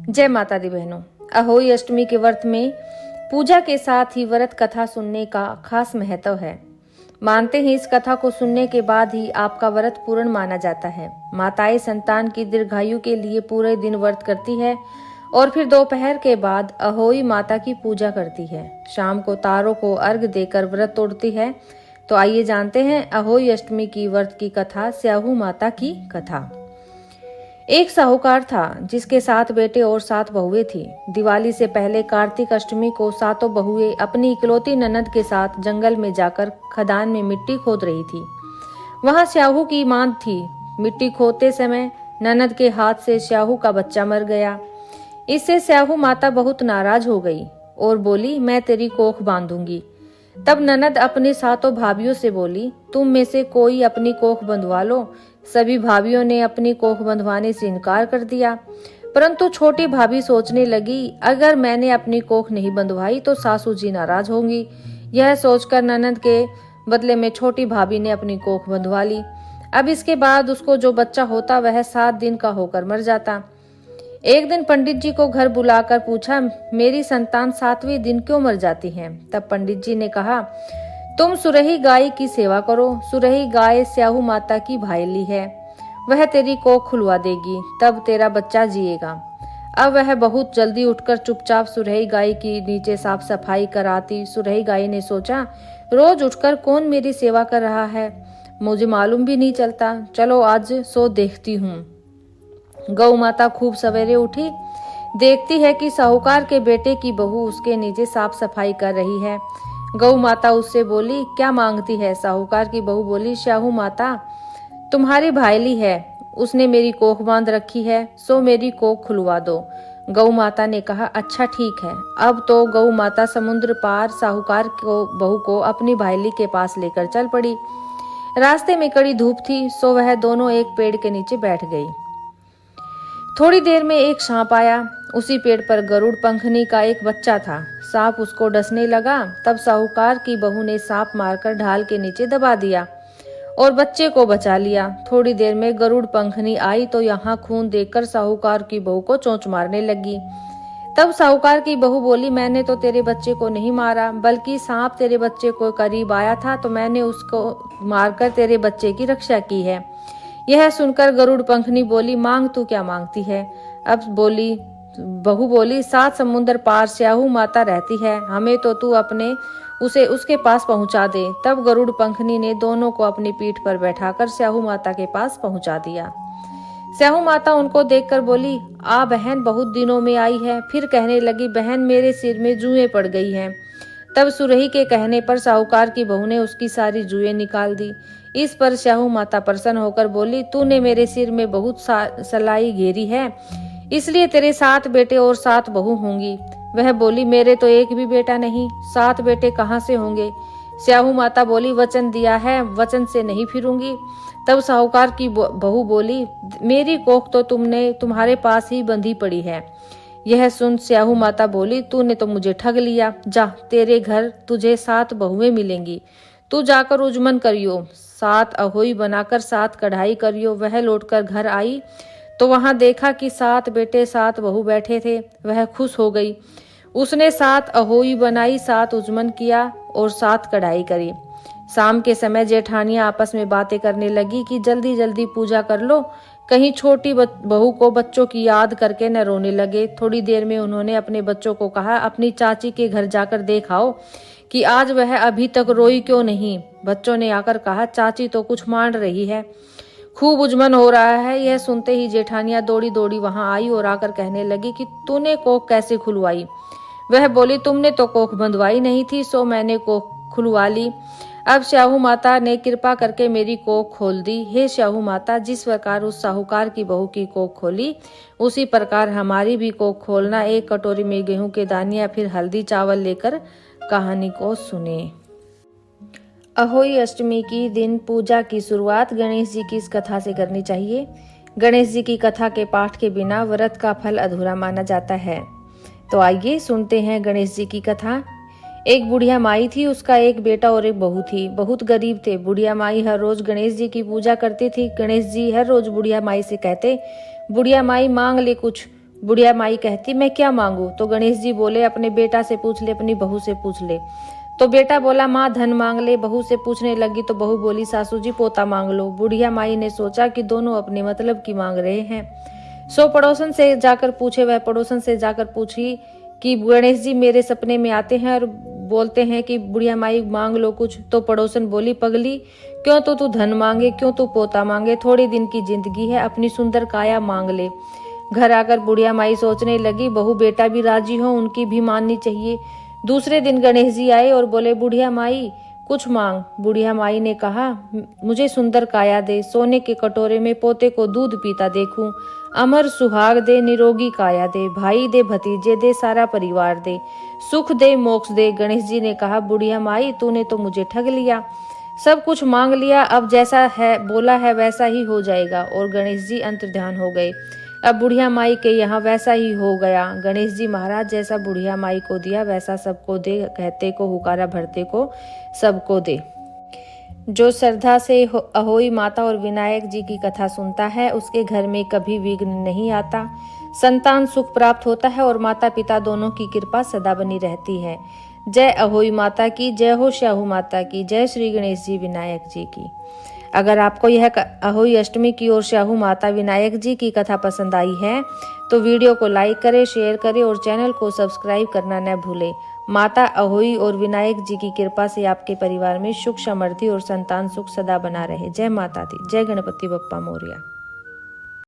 जय माता दी बहनों। अहोई अष्टमी के व्रत में पूजा के साथ ही व्रत कथा सुनने का खास महत्व है। मानते हैं इस कथा को सुनने के बाद ही आपका व्रत पूर्ण माना जाता है। माताएं संतान की दीर्घायु के लिए पूरे दिन व्रत करती है और फिर दोपहर के बाद अहोई माता की पूजा करती है। शाम को तारों को अर्घ देकर व्रत तोड़ती है। तो आइए जानते हैं अहोई अष्टमी की व्रत की कथा, स्याहू माता की कथा। एक साहूकार था जिसके 7 बेटे और 7 बहुएं थी। दिवाली से पहले कार्तिक अष्टमी को 7 बहुएं अपनी इकलौती ननद के साथ जंगल में जाकर खदान में मिट्टी खोद रही थी। वहां स्याहू की मांद थी। मिट्टी खोदते समय ननद के हाथ से स्याहू का बच्चा मर गया। इससे स्याहू माता बहुत नाराज हो गई और बोली, मैं तेरी कोख बांधूंगी। तब ननद अपने 7 भाभियों से बोली, तुम में से कोई अपनी कोख बंधवा लो। सभी भाभियों ने अपनी कोख बंधवाने से इनकार कर दिया, परंतु छोटी भाभी सोचने लगी, अगर मैंने अपनी कोख नहीं बंधवाई तो सासू जी नाराज होंगी। यह सोचकर ननद के बदले में छोटी भाभी ने अपनी कोख बंधवा ली। अब इसके बाद उसको जो बच्चा होता वह 7 दिन का होकर मर जाता। एक दिन पंडित जी को घर बुलाकर पूछा, मेरी संतान 7वें दिन क्यों मर जाती है? तब पंडित जी ने कहा, तुम सुरही गाय की सेवा करो। सुरही गाय स्याहू माता की भाईली है, वह तेरी कोख खुलवा देगी, तब तेरा बच्चा जिएगा। अब वह बहुत जल्दी उठकर चुपचाप सुरही गाय की नीचे साफ सफाई कराती। सुरही गाय ने सोचा, रोज उठकर कौन मेरी सेवा कर रहा है, मुझे मालूम भी नहीं चलता। चलो आज सो देखती हूँ। गौ माता खूब सवेरे उठी, देखती है कि साहूकार के बेटे की बहू उसके नीचे साफ सफाई कर रही है। गौ माता उससे बोली, क्या मांगती है? साहूकार की बहू बोली, स्याहू माता तुम्हारी भाईली है, उसने मेरी कोख बांध रखी है, सो मेरी कोख खुलवा दो। गौ माता ने कहा, अच्छा ठीक है। अब तो गौ माता समुद्र पार साहूकार को बहू को अपनी भाईली के पास लेकर चल पड़ी। रास्ते में कड़ी धूप थी, सो वह दोनों एक पेड़ के नीचे बैठ गई। थोड़ी देर में एक सांप आया। उसी पेड़ पर गरुड़ पंखनी का एक बच्चा था। सांप उसको डसने लगा। तब साहूकार की बहू ने सांप मारकर ढाल के नीचे दबा दिया और बच्चे को बचा लिया। थोड़ी देर में गरुड़ पंखनी आई तो यहाँ खून देखकर साहूकार की बहू को चोंच मारने लगी। तब साहूकार की बहू बोली, मैंने तो तेरे बच्चे को नहीं मारा, बल्कि सांप तेरे बच्चे को करीब आया था तो मैंने उसको मारकर तेरे बच्चे की रक्षा की है। यह सुनकर गरुड़ पंखनी बोली, मांग तू क्या मांगती है? अब बहू बोली, 7 समुद्र पार स्याहू माता रहती है, हमें तो तू उसे उसके पास पहुंचा दे। तब गरुड़ पंखनी ने दोनों को अपनी पीठ पर बैठाकर स्याहू माता के पास पहुंचा दिया। स्याहू माता उनको देखकर बोली, आ बहन बहुत दिनों में आई है। फिर कहने लगी, बहन मेरे सिर में जुएं पड़ गई हैं। तब सुरही के कहने पर साहूकार की बहू ने उसकी सारी जुएं निकाल दी। इस पर स्याहू माता प्रसन्न होकर बोली, तूने मेरे सिर में बहुत सलाई घेरी है, इसलिए तेरे 7 बेटे और 7 बहू होंगी। वह बोली, मेरे तो एक भी बेटा नहीं, 7 बेटे कहाँ से होंगे? स्याहू माता बोली, वचन दिया है, वचन से नहीं फिरूंगी। तब साहूकार की बहू बोली, मेरी कोख तो तुम्हारे पास ही बंधी पड़ी है। यह सुन स्याहू माता बोली, तूने तो मुझे ठग लिया। जा, तेरे घर तुझे 7 बहुएं मिलेंगी, तू जाकर उजमन करियो, 7 अहोई बनाकर 7 कढ़ाई करियो। वह लौटकर घर आई तो वहां देखा कि 7 बेटे 7 बहू बैठे थे। वह खुश हो गई। उसने 7 अहोई बनाई, 7 उजमन किया और 7 कढ़ाई करी। शाम के समय जेठानियां आपस में बातें करने लगी कि जल्दी जल्दी पूजा कर लो, कहीं छोटी बहू को बच्चों की याद करके न रोने लगे। थोड़ी देर में उन्होंने अपने बच्चों को कहा, अपनी चाची के घर जाकर देखाओ कि आज वह अभी तक रोई क्यों नहीं। बच्चों ने आकर कहा, चाची तो कुछ मान रही है, खूब उजमन हो रहा है। यह सुनते ही जेठानियां दौड़ी दौड़ी वहां आई और आकर कहने लगी कि तूने कोख कैसे खुलवाई? वह बोली, तुमने तो कोख बंधवाई नहीं थी, सो मैंने कोख खुलवा ली। अब स्याहू माता ने कृपा करके मेरी कोख खोल दी। हे स्याहू माता, जिस प्रकार उस साहूकार की बहू की कोख खोली, उसी प्रकार हमारी भी कोख खोलना। एक कटोरी में गेहूं के दाने या फिर हल्दी चावल लेकर कहानी को सुने। अहोई अष्टमी की दिन पूजा की शुरुआत गणेश जी की इस कथा से करनी चाहिए। गणेश जी की कथा के पाठ के बिना व्रत का फल अधूरा माना जाता है। तो आइए सुनते हैं गणेश जी की कथा। एक बुढ़िया माई थी, उसका एक बेटा और एक बहू थी। बहुत गरीब थे। बुढ़िया माई हर रोज गणेश जी की पूजा करती थी। गणेश जी हर रोज बुढ़िया माई से कहते, बुढ़िया माई मांग ले कुछ। बुढ़िया माई कहती, मैं क्या मांगू? तो गणेश जी बोले, अपने बेटा से पूछ ले, अपनी बहू से पूछ ले। तो बेटा बोला, माँ धन मांग ले। बहू से पूछने लगी तो बहू बोली, सासू जी पोता मांग लो। बुढ़िया माई ने सोचा कि दोनों अपने मतलब की मांग रहे हैं। सो पड़ोसन से जाकर पूछे। वह पड़ोसन से जाकर पूछी कि गणेश जी मेरे सपने में आते हैं और बोलते हैं कि बुढ़िया माई मांग लो कुछ। तो पड़ोसन बोली, पगली, क्यों तो तू धन मांगे, क्यों तू पोता मांगे? थोड़ी दिन की जिंदगी है, अपनी सुंदर काया मांग ले। घर आकर बुढ़िया माई सोचने लगी, बहू बेटा भी राजी हो, उनकी भी माननी चाहिए। दूसरे दिन गणेश जी आए और बोले, बुढ़िया माई कुछ मांग। बुढ़िया माई ने कहा, मुझे सुंदर काया दे, सोने के कटोरे में पोते को दूध पीता देखूं, अमर सुहाग दे, निरोगी काया दे, भाई दे, भतीजे दे, सारा परिवार दे, सुख दे, मोक्ष दे। गणेश जी ने कहा, बुढ़िया माई तूने तो मुझे ठग लिया, सब कुछ मांग लिया, अब जैसा है बोला है वैसा ही हो जाएगा। और गणेश जी अंतर्ध्यान हो गए। अब बुढ़िया माई के यहाँ वैसा ही हो गया। गणेश जी महाराज जैसा बुढ़िया माई को दिया वैसा सबको दे, कहते को हुकारा भरते को सबको दे। जो श्रद्धा से अहोई माता और विनायक जी की कथा सुनता है उसके घर में कभी विघ्न नहीं आता, संतान सुख प्राप्त होता है और माता पिता दोनों की कृपा सदा बनी रहती है। जय अहोई माता की, जय हो श्याहू माता की, जय श्री गणेश जी विनायक जी की। अगर आपको यह अहोई अष्टमी की और श्याहू माता विनायक जी की कथा पसंद आई है तो वीडियो को लाइक करें, शेयर करें और चैनल को सब्सक्राइब करना न भूलें। माता अहोई और विनायक जी की कृपा से आपके परिवार में सुख समृद्धि और संतान सुख सदा बना रहे। जय माता दी, जय गणपति बप्पा मोरया।